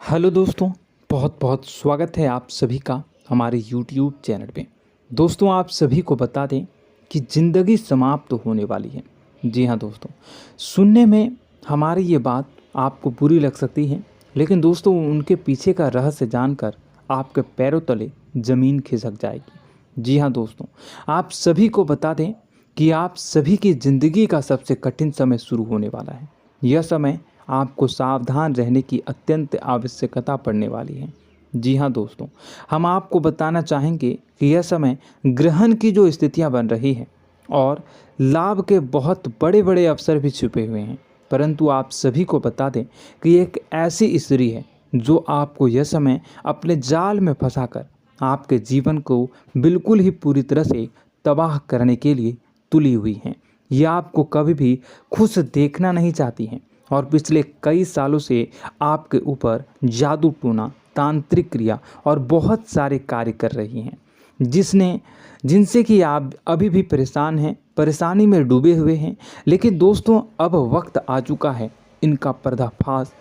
Hello दोस्तों, बहुत बहुत स्वागत है आप सभी का हमारे YouTube चैनल पे। दोस्तों, आप सभी को बता दें कि ज़िंदगी समाप्त होने वाली है। जी हाँ दोस्तों, सुनने में हमारी ये बात आपको बुरी लग सकती है, लेकिन दोस्तों उनके पीछे का रहस्य जानकर आपके पैरों तले ज़मीन खिसक जाएगी। जी हाँ दोस्तों, आप सभी को बता दें कि आप सभी की ज़िंदगी का सबसे कठिन समय शुरू होने वाला है। यह समय आपको सावधान रहने की अत्यंत आवश्यकता पड़ने वाली है। जी हाँ दोस्तों, हम आपको बताना चाहेंगे कि यह समय ग्रहण की जो स्थितियां बन रही है और लाभ के बहुत बड़े बड़े अवसर भी छुपे हुए हैं, परंतु आप सभी को बता दें कि एक ऐसी स्त्री है जो आपको यह समय अपने जाल में फंसाकर आपके जीवन को बिल्कुल ही पूरी तरह से तबाह करने के लिए तुली हुई हैं। यह आपको कभी भी खुश देखना नहीं चाहती हैं और पिछले कई सालों से आपके ऊपर जादू टोना, तांत्रिक क्रिया और बहुत सारे कार्य कर रही हैं, जिनसे कि आप अभी भी परेशान हैं, परेशानी में डूबे हुए हैं। लेकिन दोस्तों, अब वक्त आ चुका है इनका पर्दाफाश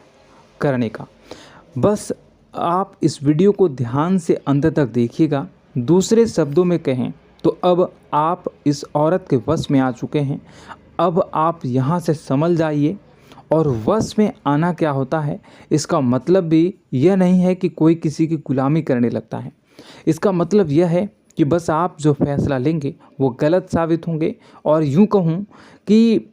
करने का। बस आप इस वीडियो को ध्यान से अंत तक देखिएगा। दूसरे शब्दों में कहें तो अब आप इस औरत के वश में आ चुके हैं। अब आप यहाँ से संभल जाइए। और वश में आना क्या होता है, इसका मतलब भी यह नहीं है कि कोई किसी की गुलामी करने लगता है। इसका मतलब यह है कि बस आप जो फैसला लेंगे वो गलत साबित होंगे, और यूं कहूं कि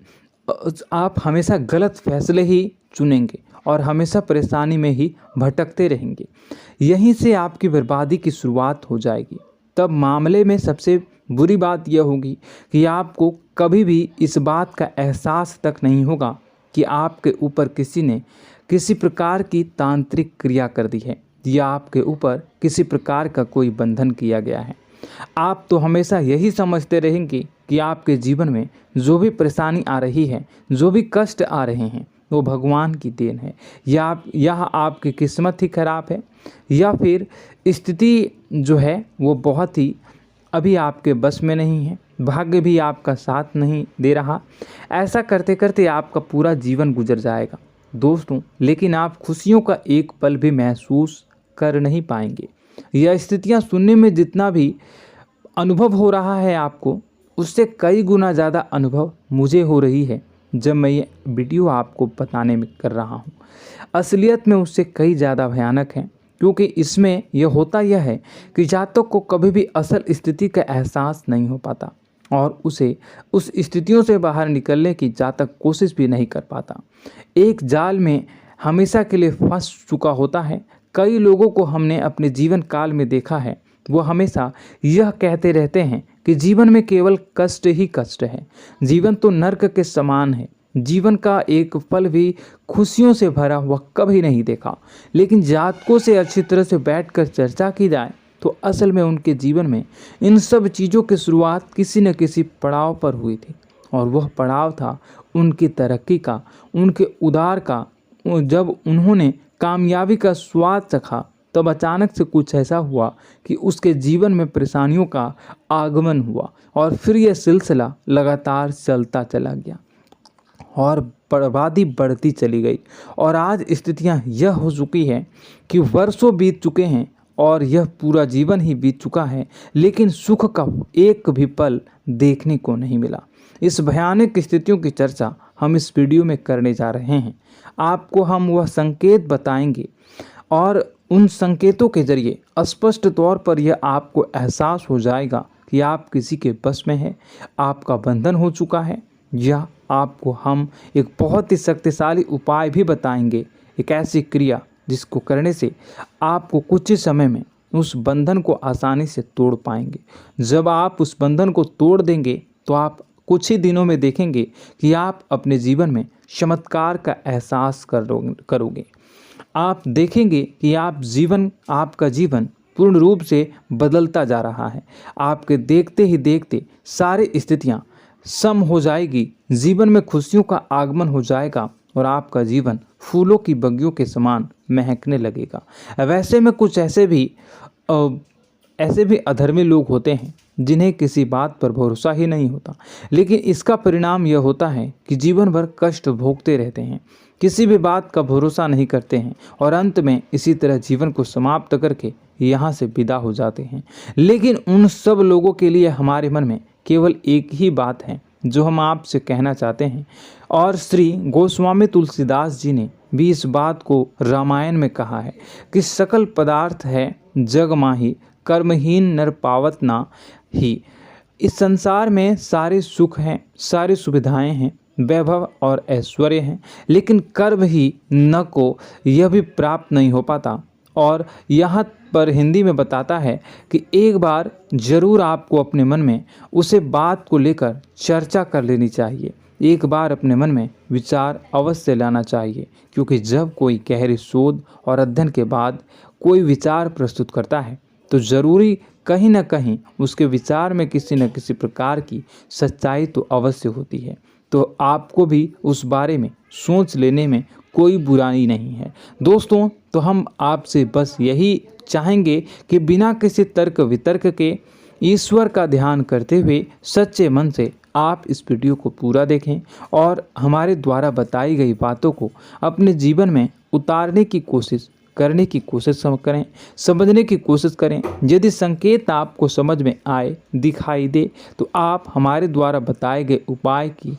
आप हमेशा गलत फैसले ही चुनेंगे और हमेशा परेशानी में ही भटकते रहेंगे। यहीं से आपकी बर्बादी की शुरुआत हो जाएगी। तब मामले में सबसे बुरी बात यह होगी कि आपको कभी भी इस बात का एहसास तक नहीं होगा कि आपके ऊपर किसी ने किसी प्रकार की तांत्रिक क्रिया कर दी है या आपके ऊपर किसी प्रकार का कोई बंधन किया गया है। आप तो हमेशा यही समझते रहेंगे कि आपके जीवन में जो भी परेशानी आ रही है, जो भी कष्ट आ रहे हैं, वो भगवान की देन है, या आपकी किस्मत ही खराब है, या फिर स्थिति जो है वो बहुत ही अभी आपके बस में नहीं है, भाग्य भी आपका साथ नहीं दे रहा। ऐसा करते करते आपका पूरा जीवन गुजर जाएगा दोस्तों, लेकिन आप खुशियों का एक पल भी महसूस कर नहीं पाएंगे। यह स्थितियां सुनने में जितना भी अनुभव हो रहा है आपको, उससे कई गुना ज़्यादा अनुभव मुझे हो रही है जब मैं ये वीडियो आपको बताने में कर रहा हूँ। असलियत में उससे कई ज़्यादा भयानक है, क्योंकि इसमें यह होता यह है कि जातक को कभी भी असल स्थिति का एहसास नहीं हो पाता और उसे उस स्थितियों से बाहर निकलने की जातक कोशिश भी नहीं कर पाता। एक जाल में हमेशा के लिए फंस चुका होता है। कई लोगों को हमने अपने जीवन काल में देखा है, वो हमेशा यह कहते रहते हैं कि जीवन में केवल कष्ट ही कष्ट है, जीवन तो नर्क के समान है, जीवन का एक पल भी खुशियों से भरा हुआ कभी नहीं देखा। लेकिन जातकों से अच्छी तरह से बैठकर चर्चा की जाए तो असल में उनके जीवन में इन सब चीज़ों की शुरुआत किसी न किसी पड़ाव पर हुई थी, और वह पड़ाव था उनकी तरक्की का, उनके उदार का। जब उन्होंने कामयाबी का स्वाद चखा, तब अचानक से कुछ ऐसा हुआ कि उसके जीवन में परेशानियों का आगमन हुआ, और फिर यह सिलसिला लगातार चलता चला गया और बर्बादी बढ़ती चली गई। और आज स्थितियां यह हो चुकी है कि वर्षों बीत चुके हैं और यह पूरा जीवन ही बीत चुका है, लेकिन सुख का एक भी पल देखने को नहीं मिला। इस भयानक स्थितियों की चर्चा हम इस वीडियो में करने जा रहे हैं। आपको हम वह संकेत बताएंगे और उन संकेतों के जरिए स्पष्ट तौर पर यह आपको एहसास हो जाएगा कि आप किसी के बस में हैं, आपका बंधन हो चुका है, या आपको हम एक बहुत ही शक्तिशाली उपाय भी बताएंगे, एक ऐसी क्रिया जिसको करने से आपको कुछ ही समय में उस बंधन को आसानी से तोड़ पाएंगे। जब आप उस बंधन को तोड़ देंगे तो आप कुछ ही दिनों में देखेंगे कि आप अपने जीवन में चमत्कार का एहसास करोगे। आप देखेंगे कि आपका जीवन पूर्ण रूप से बदलता जा रहा है। आपके देखते ही देखते सारी स्थितियां सम हो जाएगी, जीवन में खुशियों का आगमन हो जाएगा और आपका जीवन फूलों की बगियों के समान महकने लगेगा। वैसे में कुछ ऐसे भी अधर्मी लोग होते हैं जिन्हें किसी बात पर भरोसा ही नहीं होता, लेकिन इसका परिणाम यह होता है कि जीवन भर कष्ट भोगते रहते हैं, किसी भी बात का भरोसा नहीं करते हैं और अंत में इसी तरह जीवन को समाप्त करके यहाँ से विदा हो जाते हैं। लेकिन उन सब लोगों के लिए हमारे मन में केवल एक ही बात है जो हम आपसे कहना चाहते हैं, और श्री गोस्वामी तुलसीदास जी ने भी इस बात को रामायण में कहा है कि सकल पदार्थ है जग माही, कर्महीन नर पावत ना ही। इस संसार में सारे सुख हैं, सारी सुविधाएं हैं, वैभव और ऐश्वर्य हैं, लेकिन कर्म ही न को यह भी प्राप्त नहीं हो पाता। और यहाँ पर हिंदी में बताता है कि एक बार जरूर आपको अपने मन में उसे बात को लेकर चर्चा कर लेनी चाहिए, एक बार अपने मन में विचार अवश्य लाना चाहिए, क्योंकि जब कोई गहरी शोध और अध्ययन के बाद कोई विचार प्रस्तुत करता है तो ज़रूरी कहीं न कहीं उसके विचार में किसी न किसी प्रकार की सच्चाई तो अवश्य होती है। तो आपको भी उस बारे में सोच लेने में कोई बुराई नहीं है। दोस्तों, तो हम आपसे बस यही चाहेंगे कि बिना किसी तर्क वितर्क के ईश्वर का ध्यान करते हुए सच्चे मन से आप इस वीडियो को पूरा देखें और हमारे द्वारा बताई गई बातों को अपने जीवन में उतारने की कोशिश करने की कोशिश करें, समझने की कोशिश करें। यदि संकेत आपको समझ में आए, दिखाई दे, तो आप हमारे द्वारा बताए गए उपाय की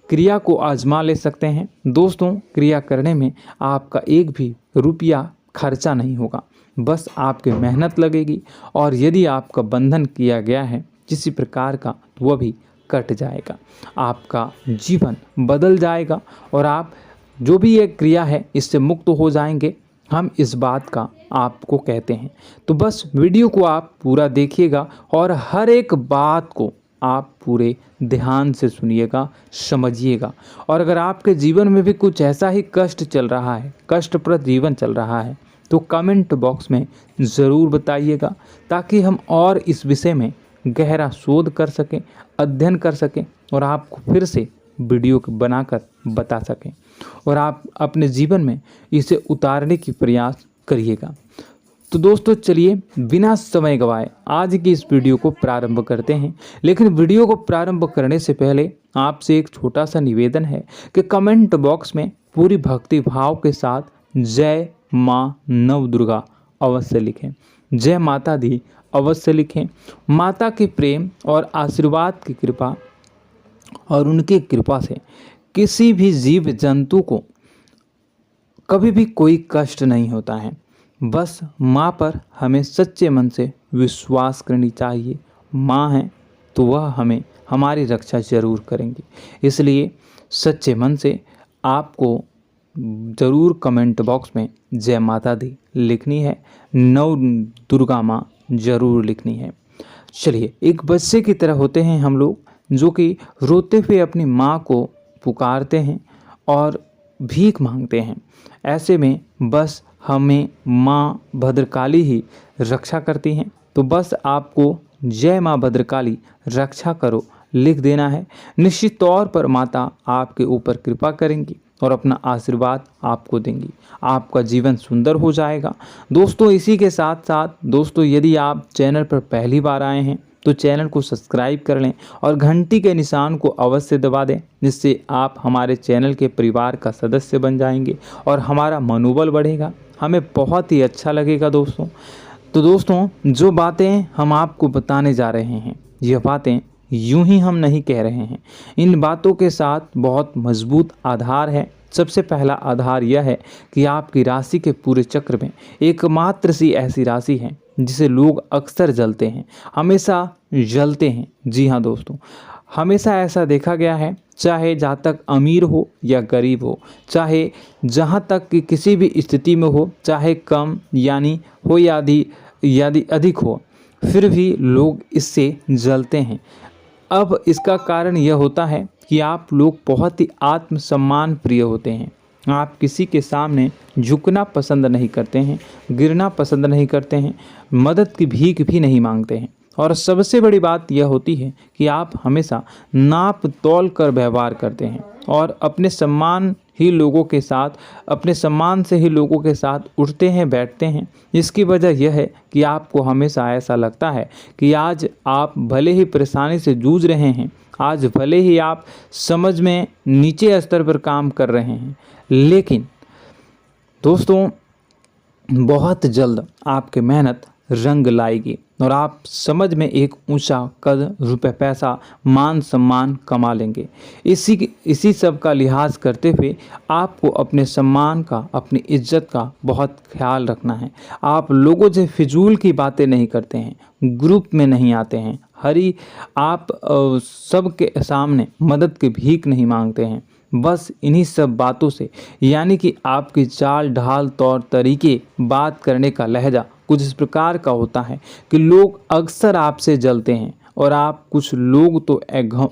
क्रिया को आजमा ले सकते हैं। दोस्तों, क्रिया करने में आपका एक भी रुपया खर्चा नहीं होगा, बस आपकी मेहनत लगेगी, और यदि आपका बंधन किया गया है किसी प्रकार का तो वह भी कट जाएगा, आपका जीवन बदल जाएगा और आप जो भी ये क्रिया है इससे मुक्त हो जाएंगे। हम इस बात का आपको कहते हैं। तो बस वीडियो को आप पूरा देखिएगा और हर एक बात को आप पूरे ध्यान से सुनिएगा, समझिएगा। और अगर आपके जीवन में भी कुछ ऐसा ही कष्ट चल रहा है, कष्टप्रद जीवन चल रहा है, तो कमेंट बॉक्स में ज़रूर बताइएगा, ताकि हम और इस विषय में गहरा शोध कर सकें, अध्ययन कर सकें और आपको फिर से वीडियो बनाकर बता सकें और आप अपने जीवन में इसे उतारने की प्रयास करिएगा। तो दोस्तों, चलिए बिना समय गवाए आज की इस वीडियो को प्रारंभ करते हैं। लेकिन वीडियो को प्रारंभ करने से पहले आपसे एक छोटा सा निवेदन है कि कमेंट बॉक्स में पूरी भक्ति भाव के साथ जय माँ नव दुर्गा अवश्य लिखें, जय माता दी अवश्य लिखें। माता के प्रेम और आशीर्वाद की कृपा और उनकी कृपा से किसी भी जीव जंतु को कभी भी कोई कष्ट नहीं होता है। बस माँ पर हमें सच्चे मन से विश्वास करनी चाहिए। माँ है तो वह हमें हमारी रक्षा जरूर करेंगी, इसलिए सच्चे मन से आपको ज़रूर कमेंट बॉक्स में जय माता दी लिखनी है, नव दुर्गा माँ जरूर लिखनी है। चलिए, एक बच्चे की तरह होते हैं हम लोग, जो कि रोते हुए अपनी माँ को पुकारते हैं और भीख मांगते हैं। ऐसे में बस हमें माँ भद्रकाली ही रक्षा करती हैं। तो बस आपको जय माँ भद्रकाली रक्षा करो लिख देना है। निश्चित तौर पर माता आपके ऊपर कृपा करेंगी और अपना आशीर्वाद आपको देंगी, आपका जीवन सुंदर हो जाएगा। दोस्तों, इसी के साथ साथ दोस्तों, यदि आप चैनल पर पहली बार आए हैं तो चैनल को सब्सक्राइब कर लें और घंटी के निशान को अवश्य दबा दें, जिससे आप हमारे चैनल के परिवार का सदस्य बन जाएंगे और हमारा मनोबल बढ़ेगा, हमें बहुत ही अच्छा लगेगा दोस्तों। तो दोस्तों, जो बातें हम आपको बताने जा रहे हैं, यह बातें यूं ही हम नहीं कह रहे हैं, इन बातों के साथ बहुत मजबूत आधार है। सबसे पहला आधार यह है कि आपकी राशि के पूरे चक्र में एकमात्र सी ऐसी राशि है जिसे लोग अक्सर जलते हैं, हमेशा जलते हैं। जी हाँ दोस्तों, हमेशा ऐसा देखा गया है, चाहे जहाँ तक अमीर हो या गरीब हो, चाहे जहाँ तक कि किसी भी स्थिति में हो, चाहे कम यानी हो या अधिक हो, फिर भी लोग इससे जलते हैं। अब इसका कारण यह होता है कि आप लोग बहुत ही आत्मसम्मान प्रिय होते हैं। आप किसी के सामने झुकना पसंद नहीं करते हैं, गिरना पसंद नहीं करते हैं, मदद की भीख भी नहीं मांगते हैं। और सबसे बड़ी बात यह होती है कि आप हमेशा नाप तोल कर व्यवहार करते हैं और अपने सम्मान ही लोगों के साथ, अपने सम्मान से ही लोगों के साथ उठते हैं, बैठते हैं। इसकी वजह यह है कि आपको हमेशा ऐसा लगता है कि आज आप भले ही परेशानी से जूझ रहे हैं, आज भले ही आप समझ में नीचे स्तर पर काम कर रहे हैं, लेकिन दोस्तों बहुत जल्द आपकी मेहनत रंग लाएगी और आप समझ में एक ऊंचा कद, रुपए, पैसा, मान सम्मान कमा लेंगे। इसी सब का लिहाज करते हुए आपको अपने सम्मान का, अपनी इज्जत का बहुत ख्याल रखना है। आप लोगों से फिजूल की बातें नहीं करते हैं, ग्रुप में नहीं आते हैं, आप सबके सामने मदद की भीख नहीं मांगते हैं। बस इन्हीं सब बातों से, यानी कि आपकी चाल ढाल, तौर तरीके, बात करने का लहजा कुछ इस प्रकार का होता है कि लोग अक्सर आपसे जलते हैं और कुछ लोग तो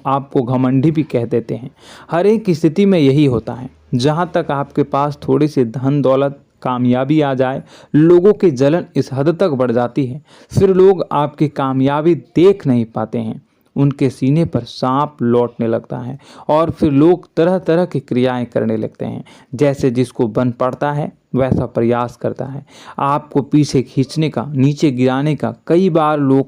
आपको घमंडी भी कह देते हैं। हर एक स्थिति में यही होता है। जहाँ तक आपके पास थोड़ी सी धन दौलत, कामयाबी आ जाए, लोगों की जलन इस हद तक बढ़ जाती है, फिर लोग आपकी कामयाबी देख नहीं पाते हैं, उनके सीने पर सांप लौटने लगता है और फिर लोग तरह तरह की क्रियाएं करने लगते हैं। जैसे जिसको बन पड़ता है वैसा प्रयास करता है। आपको पीछे खींचने का, नीचे गिराने का कई बार लोग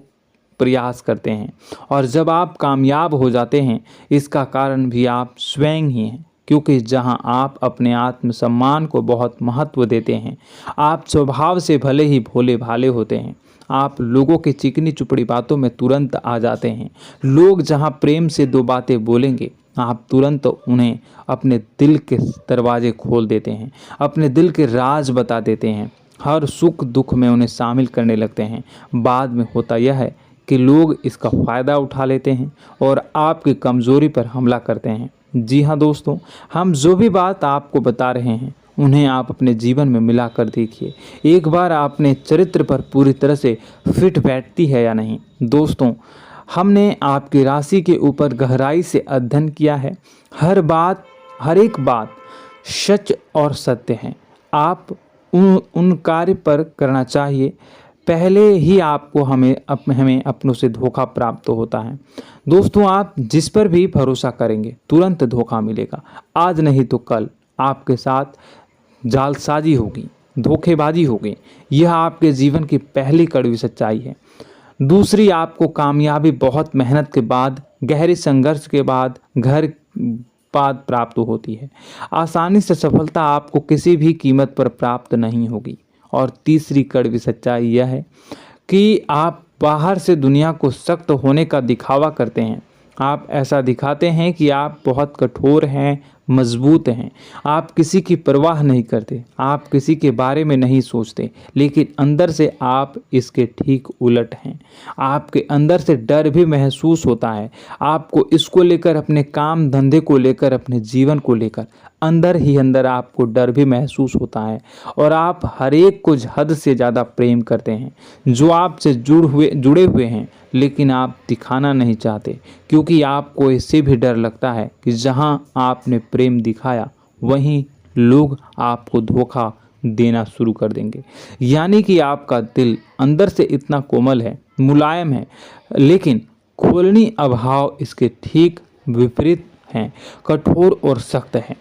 प्रयास करते हैं और जब आप कामयाब हो जाते हैं, इसका कारण भी आप स्वयं ही हैं। क्योंकि जहां आप अपने आत्मसम्मान को बहुत महत्व देते हैं, आप स्वभाव से भले ही भोले भाले होते हैं, आप लोगों की चिकनी चुपड़ी बातों में तुरंत आ जाते हैं। लोग जहां प्रेम से दो बातें बोलेंगे, आप तुरंत उन्हें अपने दिल के दरवाजे खोल देते हैं, अपने दिल के राज बता देते हैं, हर सुख दुख में उन्हें शामिल करने लगते हैं। बाद में होता यह है कि लोग इसका फ़ायदा उठा लेते हैं और आपकी कमज़ोरी पर हमला करते हैं। जी हाँ दोस्तों, हम जो भी बात आपको बता रहे हैं उन्हें आप अपने जीवन में मिलाकर देखिए। एक बार आपने चरित्र पर पूरी तरह से फिट बैठती है या नहीं। दोस्तों, हमने आपकी राशि के ऊपर गहराई से अध्ययन किया है। हर एक बात सच और सत्य है। आप उन कार्य पर करना चाहिए, पहले ही आपको हमें अपनों से धोखा प्राप्त होता है। दोस्तों, आप जिस पर भी भरोसा करेंगे तुरंत धोखा मिलेगा। आज नहीं तो कल आपके साथ जालसाजी होगी, धोखेबाजी होगी। यह आपके जीवन की पहली कड़वी सच्चाई है। दूसरी, आपको कामयाबी बहुत मेहनत के बाद, गहरे संघर्ष के बाद प्राप्त होती है। आसानी से सफलता आपको किसी भी कीमत पर प्राप्त नहीं होगी। और तीसरी कड़वी सच्चाई यह है कि आप बाहर से दुनिया को सख्त होने का दिखावा करते हैं। आप ऐसा दिखाते हैं कि आप बहुत कठोर हैं, मजबूत हैं, आप किसी की परवाह नहीं करते, आप किसी के बारे में नहीं सोचते, लेकिन अंदर से आप इसके ठीक उलट हैं। आपके अंदर से डर भी महसूस होता है। आपको इसको लेकर, अपने काम धंधे को लेकर, अपने जीवन को लेकर अंदर ही अंदर आपको डर भी महसूस होता है और आप हर एक को हद से ज़्यादा प्रेम करते हैं, जो आपसे जुड़े हुए हैं, लेकिन आप दिखाना नहीं चाहते, क्योंकि आपको इससे भी डर लगता है कि जहां आपने प्रेम दिखाया वहीं लोग आपको धोखा देना शुरू कर देंगे। यानी कि आपका दिल अंदर से इतना कोमल है, मुलायम है, लेकिन खोलनी अभाव इसके ठीक विपरीत हैं, कठोर और सख्त है।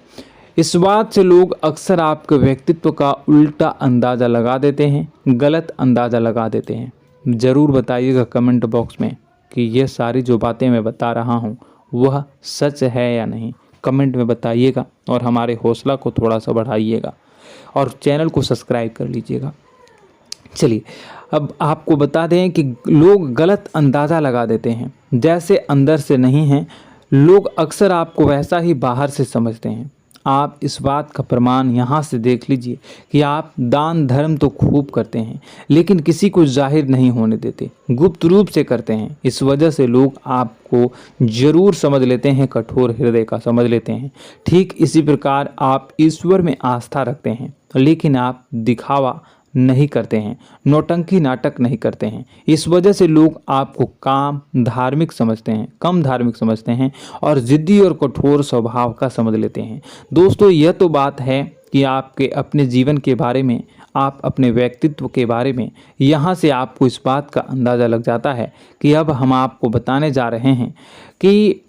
इस बात से लोग अक्सर आपके व्यक्तित्व का उल्टा अंदाज़ा लगा देते हैं, गलत अंदाज़ा लगा देते हैं। ज़रूर बताइएगा कमेंट बॉक्स में कि ये सारी जो बातें मैं बता रहा हूँ वह सच है या नहीं। कमेंट में बताइएगा और हमारे हौसला को थोड़ा सा बढ़ाइएगा और चैनल को सब्सक्राइब कर लीजिएगा। चलिए, अब आपको बता दें कि लोग गलत अंदाज़ा लगा देते हैं। जैसे अंदर से नहीं हैं, लोग अक्सर आपको वैसा ही बाहर से समझते हैं। आप इस बात का प्रमाण यहाँ से देख लीजिए कि आप दान धर्म तो खूब करते हैं, लेकिन किसी को जाहिर नहीं होने देते, गुप्त रूप से करते हैं। इस वजह से लोग आपको जरूर समझ लेते हैं, कठोर हृदय का समझ लेते हैं। ठीक इसी प्रकार आप ईश्वर में आस्था रखते हैं, लेकिन आप दिखावा नहीं करते हैं, नौटंकी नाटक नहीं करते हैं। इस वजह से लोग आपको कम धार्मिक समझते हैं और जिद्दी और कठोर स्वभाव का समझ लेते हैं। दोस्तों, यह तो बात है कि आपके अपने जीवन के बारे में, आप अपने व्यक्तित्व के बारे में, यहाँ से आपको इस बात का अंदाज़ा लग जाता है कि अब हम आपको बताने जा रहे हैं कि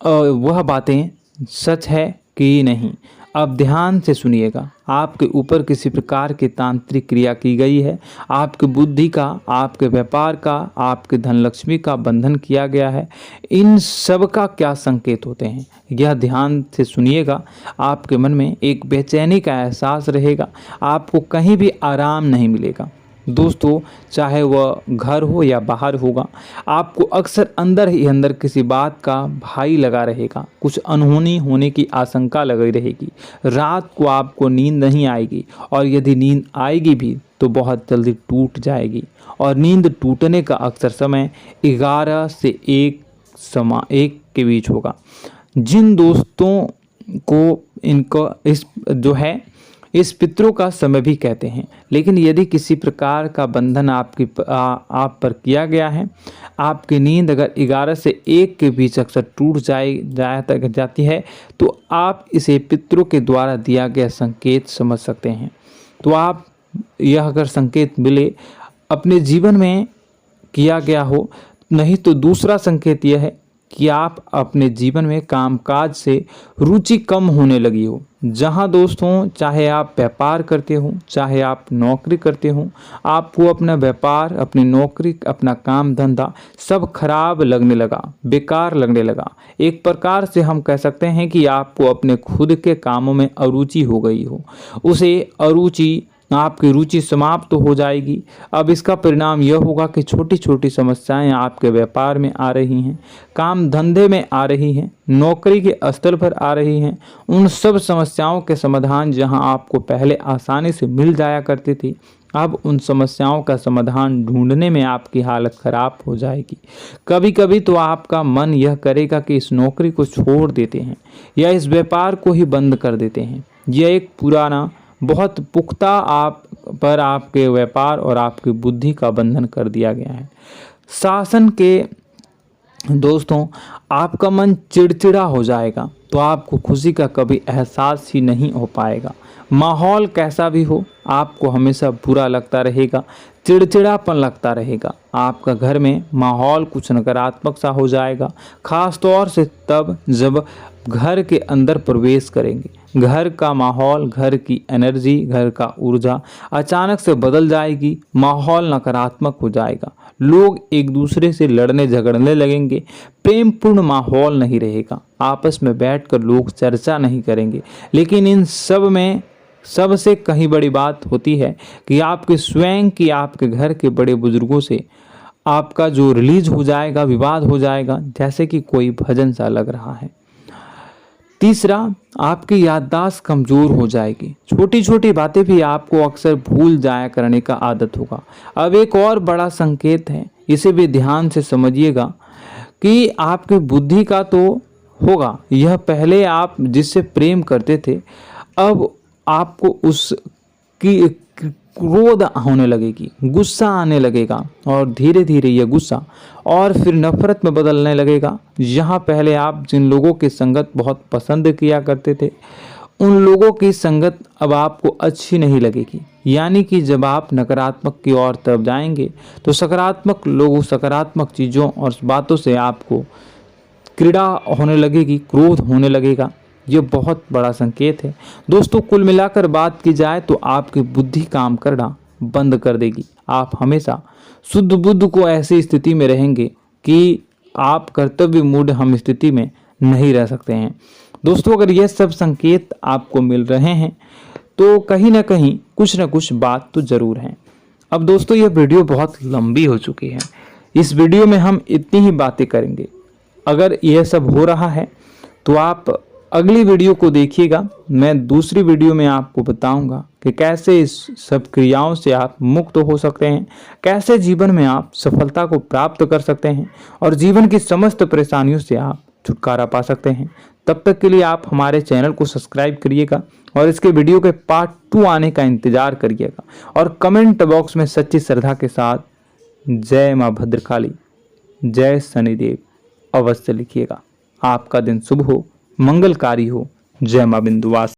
वह बातें सच है कि नहीं। अब ध्यान से सुनिएगा। आपके ऊपर किसी प्रकार की तांत्रिक क्रिया की गई है, आपकी बुद्धि का, आपके व्यापार का, आपके धन लक्ष्मी का बंधन किया गया है। इन सब का क्या संकेत होते हैं, यह ध्यान से सुनिएगा। आपके मन में एक बेचैनी का एहसास रहेगा, आपको कहीं भी आराम नहीं मिलेगा। दोस्तों, चाहे वह घर हो या बाहर होगा, आपको अक्सर अंदर ही अंदर किसी बात का भय लगा रहेगा, कुछ अनहोनी होने की आशंका लगी रहेगी। रात को आपको नींद नहीं आएगी, और यदि नींद आएगी भी तो बहुत जल्दी टूट जाएगी। और नींद टूटने का अक्सर समय 11 से 1 के बीच होगा। जिन दोस्तों को इनको इस पितरों का समय भी कहते हैं। लेकिन यदि किसी प्रकार का बंधन आप पर किया गया है, आपकी नींद अगर 11 से 1 के बीच अक्सर टूट जाती है, तो आप इसे पितरों के द्वारा दिया गया संकेत समझ सकते हैं। तो आप यह अगर संकेत मिले अपने जीवन में किया गया हो, नहीं तो दूसरा संकेत यह है कि आप अपने जीवन में कामकाज से रुचि कम होने लगी हो। जहां दोस्तों, चाहे आप व्यापार करते हो, चाहे आप नौकरी करते हो, आपको अपना व्यापार, अपनी नौकरी, अपना काम धंधा सब खराब लगने लगा, बेकार लगने लगा। एक प्रकार से हम कह सकते हैं कि आपको अपने खुद के कामों में अरुचि हो गई हो। उसे अरुचि, आपकी रुचि समाप्त हो जाएगी। अब इसका परिणाम यह होगा कि छोटी छोटी समस्याएं आपके व्यापार में आ रही हैं, काम धंधे में आ रही हैं, नौकरी के स्थल पर आ रही हैं। उन सब समस्याओं के समाधान जहां आपको पहले आसानी से मिल जाया करती थी, अब उन समस्याओं का समाधान ढूंढने में आपकी हालत खराब हो जाएगी। कभी कभी तो आपका मन यह करेगा कि इस नौकरी को छोड़ देते हैं या इस व्यापार को ही बंद कर देते हैं। यह एक पुराना, बहुत पुख्ता आप पर आपके व्यापार और आपकी बुद्धि का बंधन कर दिया गया है। शासन के दोस्तों, आपका मन चिड़चिड़ा हो जाएगा, तो आपको खुशी का कभी एहसास ही नहीं हो पाएगा। माहौल कैसा भी हो, आपको हमेशा बुरा लगता रहेगा, चिड़चिड़ापन लगता रहेगा। आपका घर में माहौल कुछ नकारात्मक सा हो जाएगा, खास तौर से तब जब घर के अंदर प्रवेश करेंगे। घर का माहौल, घर की एनर्जी, घर का ऊर्जा अचानक से बदल जाएगी, माहौल नकारात्मक हो जाएगा। लोग एक दूसरे से लड़ने झगड़ने लगेंगे, प्रेम पूर्ण माहौल नहीं रहेगा, आपस में बैठकर लोग चर्चा नहीं करेंगे। लेकिन इन सब में सबसे कहीं बड़ी बात होती है कि आपके स्वयं की, आपके घर के बड़े बुजुर्गों से आपका जो रिलीज हो जाएगा, विवाद हो जाएगा, जैसे कि कोई भजन सा लग रहा है। तीसरा, आपकी याददाश्त कमज़ोर हो जाएगी, छोटी छोटी बातें भी आपको अक्सर भूल जाया करने का आदत होगा। अब एक और बड़ा संकेत है, इसे भी ध्यान से समझिएगा कि आपकी बुद्धि का तो होगा, यह पहले आप जिससे प्रेम करते थे, अब आपको उसकी क्रोध होने लगेगी, गुस्सा आने लगेगा, और धीरे धीरे यह गुस्सा और फिर नफरत में बदलने लगेगा। यहाँ पहले आप जिन लोगों की संगत बहुत पसंद किया करते थे, उन लोगों की संगत अब आपको अच्छी नहीं लगेगी। यानी कि जब आप नकारात्मक की ओर तरफ जाएंगे, तो सकारात्मक लोगों, सकारात्मक चीज़ों और बातों से आपको क्रीड़ा होने लगेगी, क्रोध होने लगेगा। ये बहुत बड़ा संकेत है दोस्तों। कुल मिलाकर बात की जाए तो आपकी बुद्धि काम करना बंद कर देगी। आप हमेशा शुद्ध बुद्ध को ऐसी स्थिति में रहेंगे कि आप कर्तव्य मूढ़ हम स्थिति में नहीं रह सकते हैं। दोस्तों, अगर ये सब संकेत आपको मिल रहे हैं तो कहीं ना कहीं कुछ ना कुछ बात तो ज़रूर है। अब दोस्तों, ये वीडियो बहुत लंबी हो चुकी है, इस वीडियो में हम इतनी ही बातें करेंगे। अगर यह सब हो रहा है तो आप अगली वीडियो को देखिएगा। मैं दूसरी वीडियो में आपको बताऊंगा कि कैसे इस सब क्रियाओं से आप मुक्त हो सकते हैं, कैसे जीवन में आप सफलता को प्राप्त कर सकते हैं और जीवन की समस्त परेशानियों से आप छुटकारा पा सकते हैं। तब तक के लिए आप हमारे चैनल को सब्सक्राइब करिएगा और इसके वीडियो के पार्ट 2 आने का इंतजार करिएगा। और कमेंट बॉक्स में सच्ची श्रद्धा के साथ जय माँ भद्रकाली, जय शनिदेव अवश्य लिखिएगा। आपका दिन शुभ हो, मंगलकारी हो। जय माँ बिंदुवास।